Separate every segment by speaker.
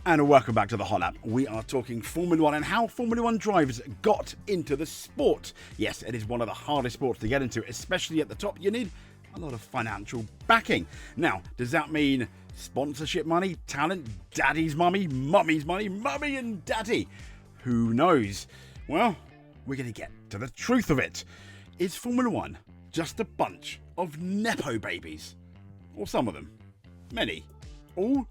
Speaker 1: And welcome back to the Hot Lap. We are talking Formula 1 and how Formula 1 drivers got into the sport. Yes, it is one of the hardest sports to get into, especially at the top. You need a lot of financial backing. Now, does that mean sponsorship money, talent, daddy's mummy, mummy's money, mummy and daddy? Who knows? Well, we're going to get to the truth of it. Is Formula 1 just a bunch of Nepo babies? Or some of them? Many? All?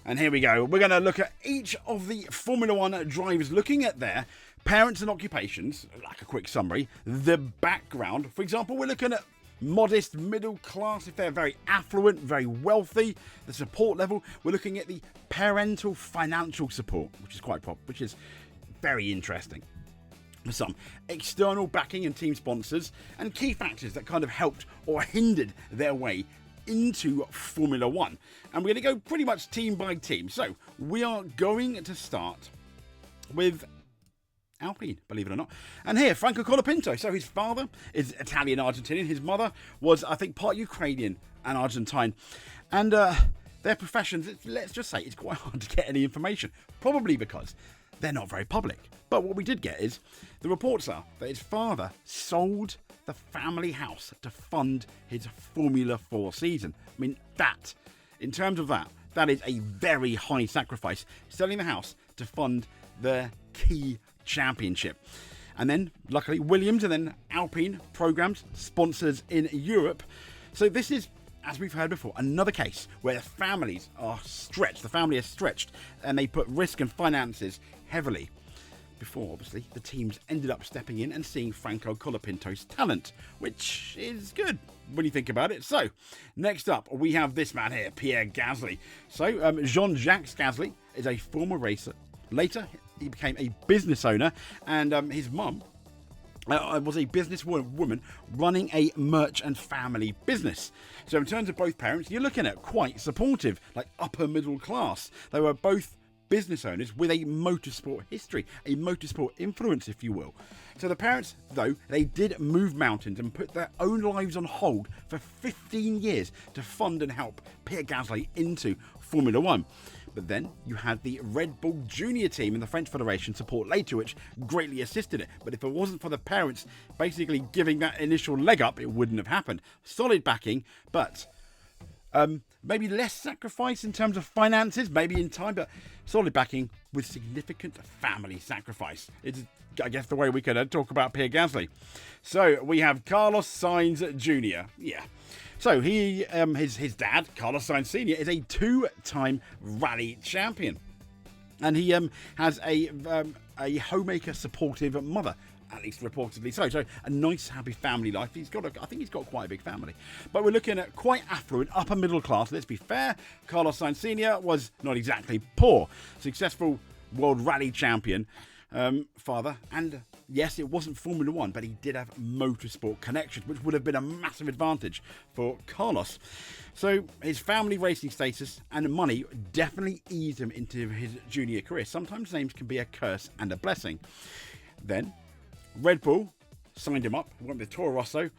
Speaker 1: And here we go. We're going to look at each of the Formula 1 drivers, looking at their parents and occupations, like a quick summary, the background. For example, we're looking at modest, middle class, if they're very affluent, very wealthy, the support level. We're looking at the parental financial support, which is very interesting. Some external backing and team sponsors, and key factors that kind of helped or hindered their way into Formula 1. And we're going to go pretty much team by team. So we are going to start with Alpine, believe it or not. And here, Franco Colapinto. So his father is Italian-Argentinian. His mother was, I think, part Ukrainian and Argentine. And their professions, let's just say, it's quite hard to get any information. Probably because they're not very public. But what we did get is, the reports are that his father sold the family house to fund his Formula 4 season. I mean, that, in terms of that is a very high sacrifice. Selling the house to fund the key championship. And then, luckily, Williams and then Alpine programs, sponsors in Europe. So this is, as we've heard before, another case where the families are stretched. The family is stretched and they put risk and finances heavily. Before, obviously, the teams ended up stepping in and seeing Franco Colapinto's talent, which is good when you think about it. So, next up, we have this man here, Pierre Gasly. So, Jean-Jacques Gasly is a former racer. Later, he became a business owner, and his mum was a businesswoman running a merch and family business. So, in terms of both parents, you're looking at quite supportive, like upper middle class. They were both business owners with a motorsport history, a motorsport influence, if you will. So the parents, though, they did move mountains and put their own lives on hold for 15 years to fund and help Pierre Gasly into Formula 1. But then you had the Red Bull Junior team in the French Federation support later, which greatly assisted it. But if it wasn't for the parents basically giving that initial leg up, it wouldn't have happened. Solid backing, but maybe less sacrifice in terms of finances, maybe in time, but solid backing with significant family sacrifice. It's, I guess, the way we can talk about Pierre Gasly. So we have Carlos Sainz Jr. Yeah. So he, his dad, Carlos Sainz Sr., is a two-time rally champion, and he has a homemaker supportive mother. At least reportedly so. So a nice, happy family life. I think he's got quite a big family. But we're looking at quite affluent, upper middle class. Let's be fair. Carlos Sainz Sr. was not exactly poor. Successful world rally champion father. And yes, it wasn't Formula 1, but he did have motorsport connections, which would have been a massive advantage for Carlos. So his family racing status and money definitely eased him into his junior career. Sometimes names can be a curse and a blessing. Then Red Bull signed him up, went with Toro Rosso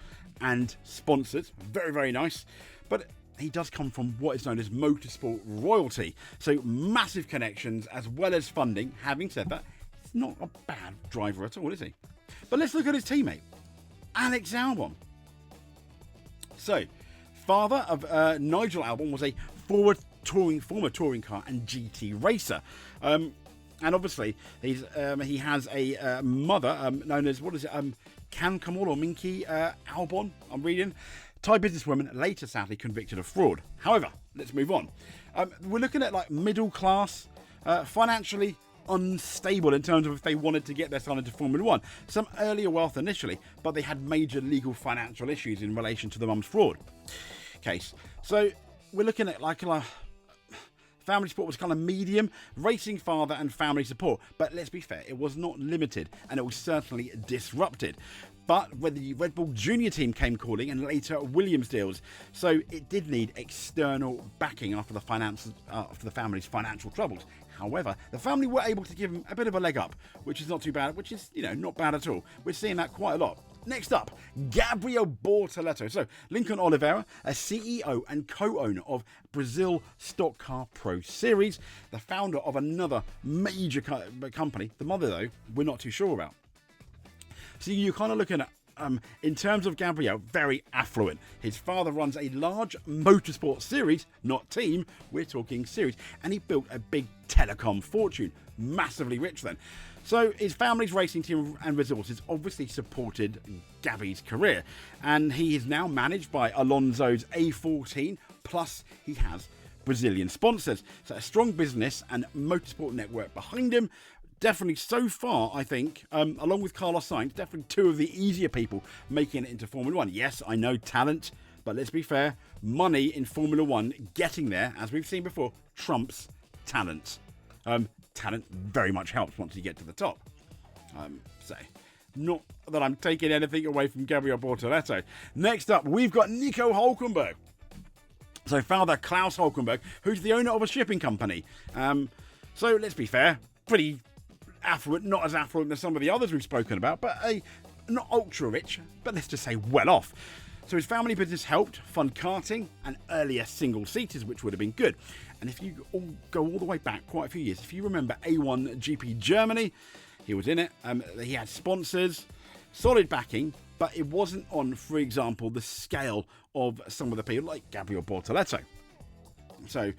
Speaker 1: and sponsors. Very, very nice. But he does come from what is known as motorsport royalty. So massive connections as well as funding. Having said that, he's not a bad driver at all, is he? But let's look at his teammate, Alex Albon. So, father of Nigel Albon was a former touring car and GT racer. And obviously, he has a mother known as, Can Kamal or Minky Albon, I'm reading. Thai businesswoman, later sadly convicted of fraud. However, let's move on. We're looking at like middle class, financially unstable in terms of if they wanted to get their son into Formula 1. Some earlier wealth initially, but they had major legal financial issues in relation to the mum's fraud case. So we're looking at like a family support was kind of medium, racing father and family support. But let's be fair, it was not limited and it was certainly disrupted. But when the Red Bull Junior team came calling and later Williams deals, so it did need external backing after the family's financial troubles. However, the family were able to give him a bit of a leg up, which is not too bad, which is, not bad at all. We're seeing that quite a lot Next up, Gabriel Bortoleto. So, Lincoln Oliveira, a CEO and co-owner of Brazil Stock Car Pro Series, the founder of another major company. The mother, though, we're not too sure about. So you're kind of looking at, in terms of Gabriel, very affluent. His father runs a large motorsport series, not team, we're talking series, and he built a big telecom fortune, massively rich then. So his family's racing team and resources obviously supported Gabby's career, and he is now managed by Alonso's A14, plus he has Brazilian sponsors. So a strong business and motorsport network behind him. Definitely so far, I think, along with Carlos Sainz, definitely two of the easier people making it into Formula 1. Yes, I know talent, but let's be fair, money in Formula 1, getting there, as we've seen before, trumps talent. Talent very much helps once you get to the top. So, not that I'm taking anything away from Gabriel Bortoleto. Next up, we've got Nico Hülkenberg. So, father Klaus Hülkenberg, who's the owner of a shipping company. So, let's be fair, pretty affluent, not as affluent as some of the others we've spoken about, but not ultra rich, but let's just say well off. So his family business helped fund karting and earlier single seaters, which would have been good. And if you go all the way back quite a few years, if you remember A1 GP Germany, he was in it. He had sponsors, solid backing, but it wasn't on, for example, the scale of some of the people like Gabriel Bortoleto. So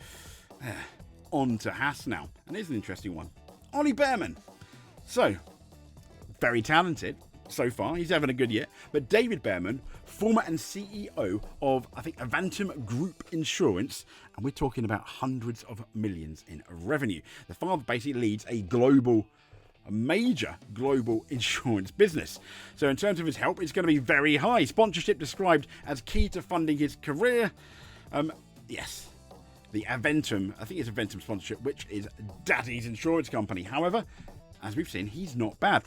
Speaker 1: on to Haas now, and here's an interesting one. Ollie Behrman. So, very talented so far. He's having a good year. But David Behrman, former and CEO of, I think, Avantum Group Insurance, and we're talking about hundreds of millions in revenue. The father basically leads a major global insurance business. So in terms of his help, it's going to be very high. Sponsorship described as key to funding his career. Yes. The Avantum, I think it's Avantum sponsorship, which is Daddy's insurance company. However, as we've seen, he's not bad.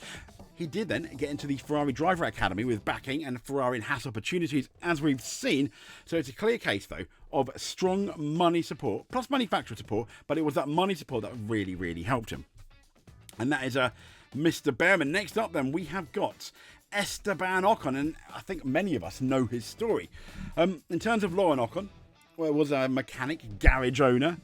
Speaker 1: He did then get into the Ferrari Driver Academy with backing and Ferrari and Haas opportunities, as we've seen. So it's a clear case, though, of strong money support, plus manufacturer support, but it was that money support that really, really helped him. And that is Mr. Behrman. Next up, then, we have got Esteban Ocon, and I think many of us know his story. In terms of Lauren Ocon, was a mechanic, garage owner,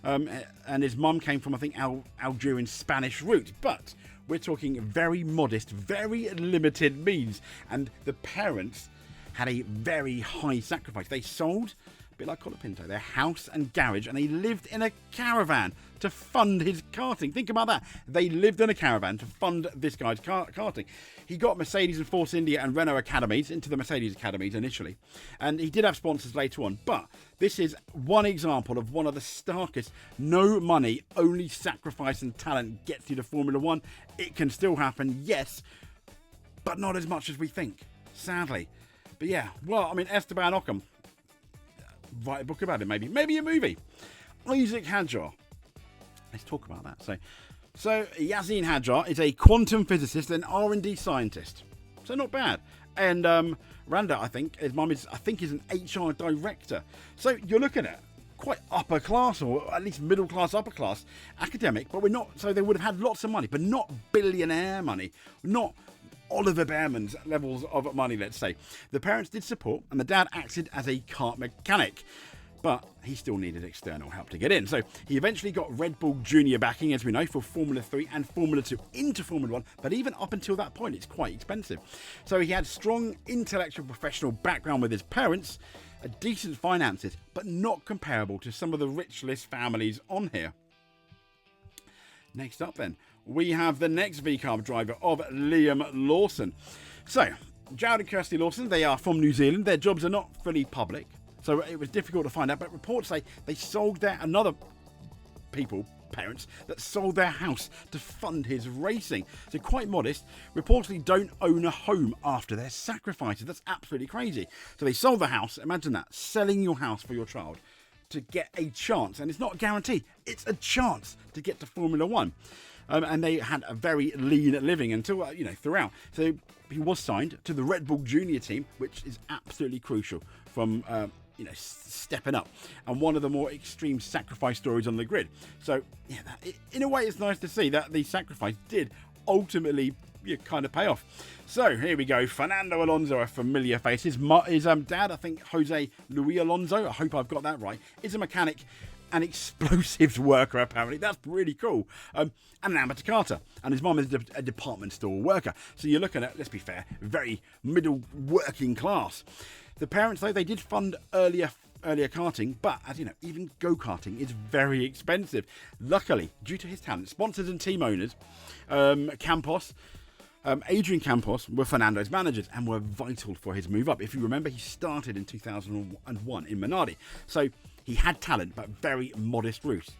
Speaker 1: and his mum came from, I think, Algerian Spanish roots, but we're talking very modest, very limited means, and the parents had a very high sacrifice. They sold, a bit like Colapinto, their house and garage, and they lived in a caravan to fund his karting. Think about that. They lived in a caravan to fund this guy's karting. He got Mercedes and Force India and Renault academies, into the Mercedes academies initially, and he did have sponsors later on, but this is one example of one of the starkest no money, only sacrifice and talent gets you to Formula 1. It can still happen, yes, but not as much as we think, sadly. But yeah, well, I mean, Esteban Ocon, write a book about it, maybe a movie. Isaac Hadjar. Let's talk about that. So Yassine Hadjar is a quantum physicist and R&D scientist. So not bad. And Randa, I think, his mum is an HR director. So you're looking at quite upper class, or at least middle class, upper class academic, but we're not. So they would have had lots of money, but not billionaire money, not Oliver Behrman's levels of money, let's say. The parents did support, and the dad acted as a kart mechanic, but he still needed external help to get in. So he eventually got Red Bull Junior backing, as we know, for Formula 3 and Formula 2 into Formula 1, but even up until that point, it's quite expensive. So he had strong intellectual professional background with his parents, decent finances, but not comparable to some of the rich list families on here. Next up then, we have the next V-Carb driver of Liam Lawson. So, Jared and Kirsty Lawson, they are from New Zealand. Their jobs are not fully public, so it was difficult to find out, but reports say they sold parents that sold their house to fund his racing. So quite modest, reportedly don't own a home after their sacrifices. That's absolutely crazy. So they sold the house. Imagine that, selling your house for your child to get a chance, and it's not a guarantee, it's a chance to get to Formula 1. And they had a very lean living until, throughout. So he was signed to the Red Bull Junior team, which is absolutely crucial from, stepping up. And one of the more extreme sacrifice stories on the grid. So, yeah, in a way, it's nice to see that the sacrifice did ultimately you kind of pay off. So here we go. Fernando Alonso, a familiar face. His dad, I think Jose Luis Alonso, I hope I've got that right, is a mechanic and explosives worker, apparently. That's really cool. And an amateur karter. And his mum is a department store worker. So you're looking at, let's be fair, very middle working class. The parents, though, they did fund earlier karting, but as you know, even go-karting is very expensive. Luckily, due to his talent, sponsors and team owners, Adrian Campos were Fernando's managers and were vital for his move up. If you remember, he started in 2001 in Minardi. So he had talent, but very modest roots.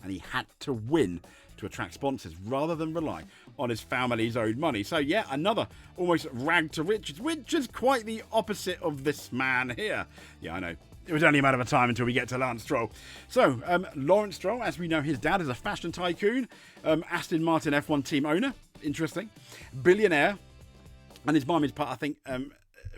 Speaker 1: And he had to win to attract sponsors rather than rely on his family's own money. So yeah, another almost rag to riches, which is quite the opposite of this man here. Yeah, I know. It was only a matter of time until we get to Lance Stroll. So, Lawrence Stroll, as we know, his dad is a fashion tycoon, Aston Martin F1 team owner, interesting, billionaire, and his mum is part, I think,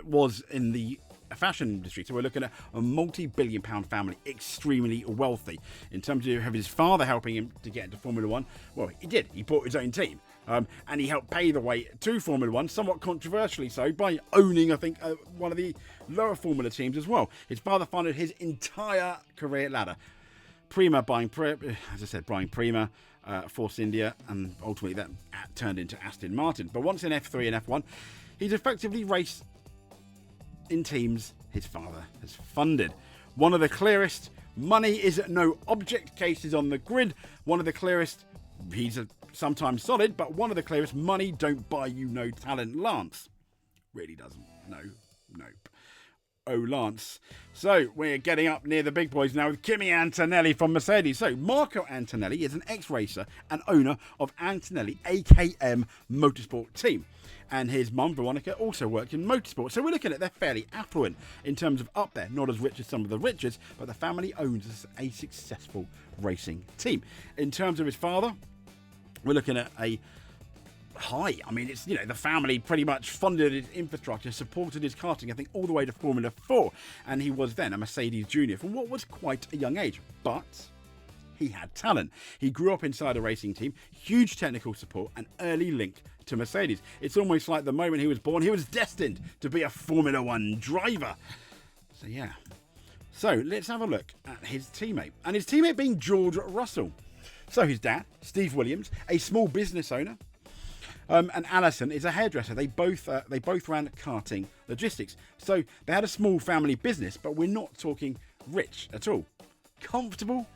Speaker 1: was in the fashion industry. So we're looking at a multi-billion pound family, extremely wealthy. In terms of his father helping him to get into Formula One, well, he did. He bought his own team. And he helped pay the way to Formula One, somewhat controversially so, by owning, I think, one of the lower Formula teams as well. His father funded his entire career ladder. Buying Prima, Force India, and ultimately that turned into Aston Martin. But once in F3 and F1, he's effectively raced in teams his father has funded. One of the clearest money is no object cases on the grid. One of the clearest, he's sometimes solid, but one of the clearest, money don't buy you no talent. Lance really doesn't. Nope. Oh, Lance. So we're getting up near the big boys now with Kimi Antonelli from Mercedes. So Marco Antonelli is an ex-racer and owner of Antonelli AKM Motorsport team. And his mum, Veronica, also worked in motorsport. So we're looking at they're fairly affluent in terms of up there. Not as rich as some of the richest, but the family owns a successful racing team. In terms of his father, we're looking at a high. I mean, it's, the family pretty much funded his infrastructure, supported his karting, I think, all the way to Formula 4. And he was then a Mercedes junior from what was quite a young age. But he had talent. He grew up inside a racing team, huge technical support, and early link to Mercedes. It's almost like the moment he was born, he was destined to be a Formula One driver. So, yeah. So, let's have a look at his teammate. And his teammate being George Russell. So, his dad, Steve Williams, a small business owner, and Alison is a hairdresser. They both ran karting logistics. So, they had a small family business, but we're not talking rich at all. Comfortable?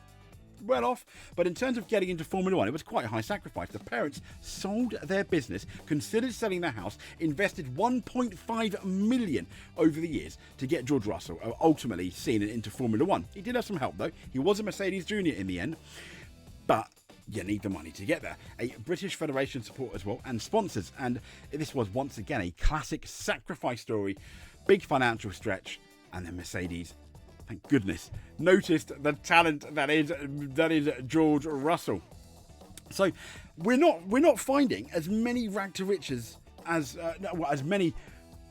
Speaker 1: Well off, but in terms of getting into Formula One, it was quite a high sacrifice. The parents sold their business, considered selling their house, invested 1.5 million over the years to get George Russell ultimately seen into Formula One. He did have some help though. He was a Mercedes junior in the end, but you need the money to get there. A British Federation support as well and sponsors, and this was once again a classic sacrifice story. Big financial stretch, and then Mercedes, thank goodness, noticed the talent that is George Russell. So we're not finding as many rag to riches as many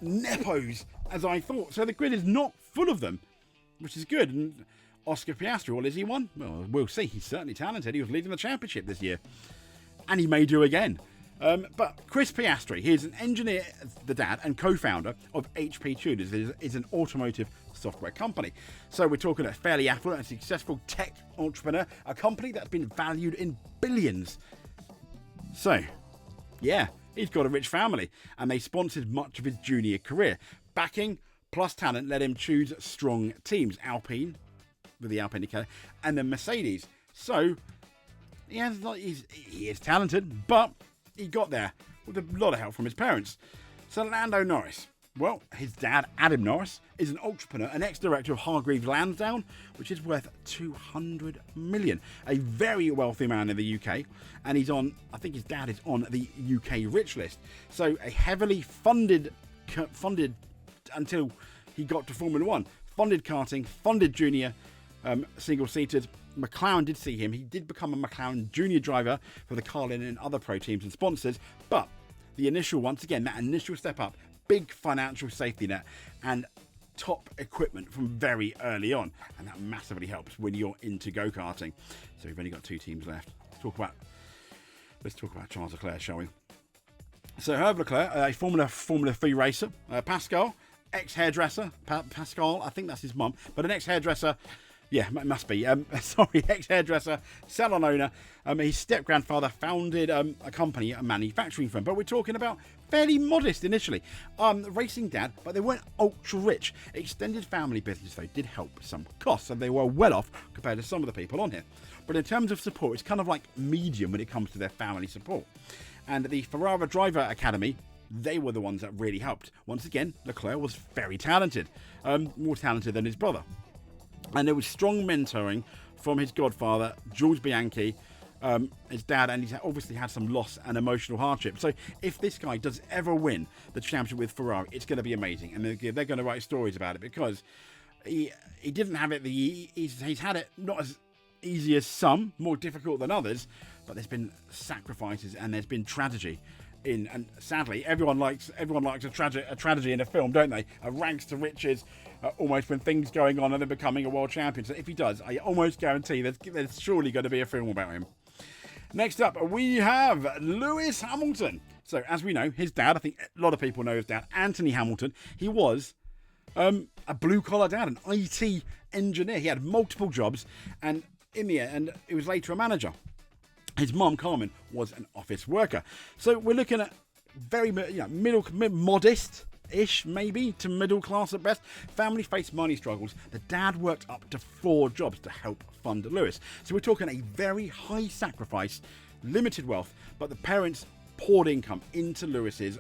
Speaker 1: Nepos as I thought. So the grid is not full of them, which is good. And Oscar Piastri, well, is he one? Well, we'll see. He's certainly talented. He was leading the championship this year, and he may do again. But Chris Piastri, he is an engineer, the dad, and co-founder of HP Tutors. It is an automotive software company. So we're talking a fairly affluent and successful tech entrepreneur, a company that's been valued in billions. So, yeah, he's got a rich family, and they sponsored much of his junior career. Backing plus talent let him choose strong teams. Alpine, with the Alpine indicator, and then Mercedes. So, he is talented, but he got there with a lot of help from his parents. So Lando Norris. Well, his dad, Adam Norris, is an entrepreneur, an ex-director of Hargreaves Lansdown, which is worth 200 million. A very wealthy man in the UK, and I think his dad is on the UK rich list. So a heavily funded until he got to Formula One. Funded karting, funded junior, single-seated. McLaren did see him. He did become a McLaren junior driver for the Carlin and other pro teams and sponsors. But the initial, once again, that initial step up, big financial safety net and top equipment from very early on. And that massively helps when you're into go-karting. So we've only got two teams left. Let's talk about Charles Leclerc, shall we? So Hervé Leclerc, a Formula 3 racer. Pascal, ex-hairdresser. Pascal, I think that's his mum, but an ex-hairdresser. Yeah, it must be. Ex-hairdresser, salon owner. His step-grandfather founded a company, a manufacturing firm. But we're talking about fairly modest initially. Racing dad, but they weren't ultra-rich. Extended family business, though, did help some costs, and they were well off compared to some of the people on here. But in terms of support, it's kind of like medium when it comes to their family support. And the Ferrari Driver Academy, they were the ones that really helped. Once again, Leclerc was very talented, more talented than his brother. And there was strong mentoring from his godfather, Jules Bianchi, his dad, and he's obviously had some loss and emotional hardship. So if this guy does ever win the championship with Ferrari, it's going to be amazing. And they're going to write stories about it because he didn't have it. He's had it not as easy as some, more difficult than others, but there's been sacrifices and there's been tragedy and sadly everyone likes a tragedy in a film, don't they? A rags to riches, almost when things going on and then becoming a world champion. So if he does, I almost guarantee there's surely going to be a film about him. Next up, we have Lewis Hamilton. So as we know, his dad, I think a lot of people know his dad, Anthony Hamilton, he was a blue-collar dad, an IT engineer. He had multiple jobs, and in the end, he was later a manager. His mum, Carmen, was an office worker. So we're looking at very modest-ish, maybe, to middle class at best. Family faced money struggles. The dad worked up to 4 jobs to help fund Lewis. So we're talking a very high sacrifice, limited wealth, but the parents poured income into Lewis's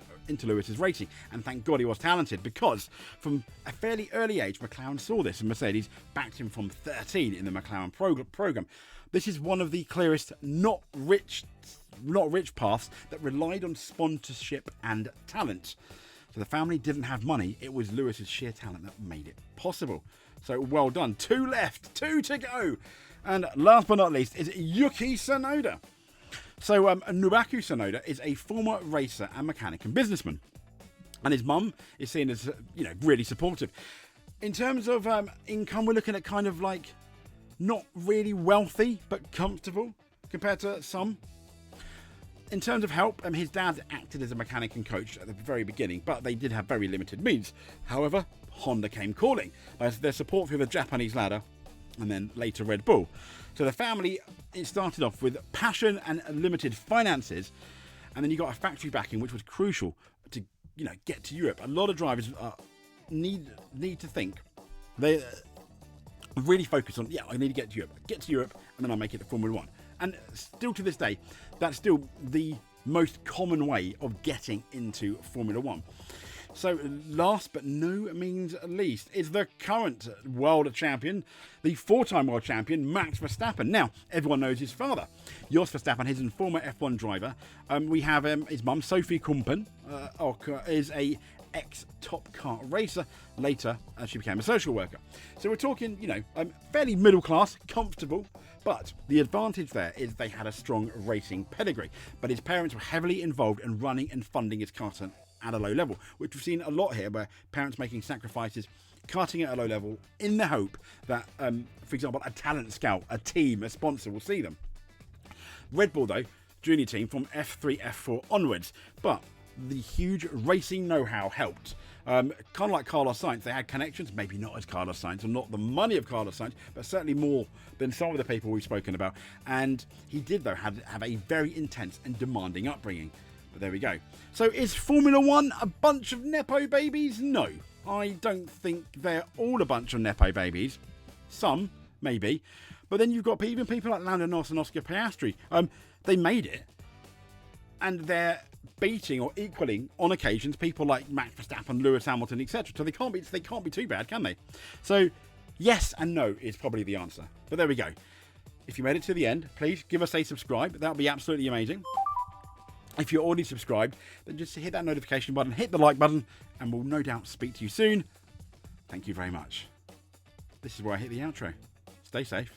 Speaker 1: racing, and thank God he was talented, because from a fairly early age McLaren saw this and Mercedes backed him from 13 in the McLaren program. This is one of the clearest not rich paths that relied on sponsorship and talent. So the family didn't have money, it was Lewis's sheer talent that made it possible. So well done. 2 left, 2 to go. And last but not least is Yuki Tsunoda. So Nobuaki Tsunoda is a former racer and mechanic and businessman, and his mum is seen as really supportive. In terms of income, we're looking at kind of like not really wealthy but comfortable compared to some. In terms of help, his dad acted as a mechanic and coach at the very beginning, but they did have very limited means. However, Honda came calling as their support through the Japanese ladder and then later Red Bull. So the family, it started off with passion and limited finances, and then you got a factory backing, which was crucial to get to Europe. A lot of drivers need to think. They really focus on, I need to get to Europe, and then I'll make it to Formula 1. And still to this day, that's still the most common way of getting into Formula 1. So last but no means least is the current world champion, the 4-time world champion, Max Verstappen. Now, everyone knows his father, Jos Verstappen. He's a former F1 driver. We have his mum, Sophie Kumpen, is a ex-top car racer. Later, she became a social worker. So we're talking, fairly middle class, comfortable. But the advantage there is they had a strong racing pedigree. But his parents were heavily involved in running and funding his car at a low level, which we've seen a lot here, where parents making sacrifices, karting at a low level in the hope that, for example, a talent scout, a team, a sponsor will see them. Red Bull, though, junior team from F3, F4 onwards, but the huge racing know-how helped. Kind of like Carlos Sainz, they had connections, maybe not as Carlos Sainz, or not the money of Carlos Sainz, but certainly more than some of the people we've spoken about. And he did, though, have a very intense and demanding upbringing. But there we go. So is Formula 1 a bunch of Nepo babies? No, I don't think they're all a bunch of Nepo babies. Some, maybe. But then you've got even people like Lando Norris and Oscar Piastri. They made it. And they're beating or equaling, on occasions, people like Max Verstappen, Lewis Hamilton, etc. So they can't be too bad, can they? So yes and no is probably the answer. But there we go. If you made it to the end, please give us a subscribe. That would be absolutely amazing. If you're already subscribed, then just hit that notification button, hit the like button, and we'll no doubt speak to you soon. Thank you very much. This is where I hit the outro. Stay safe.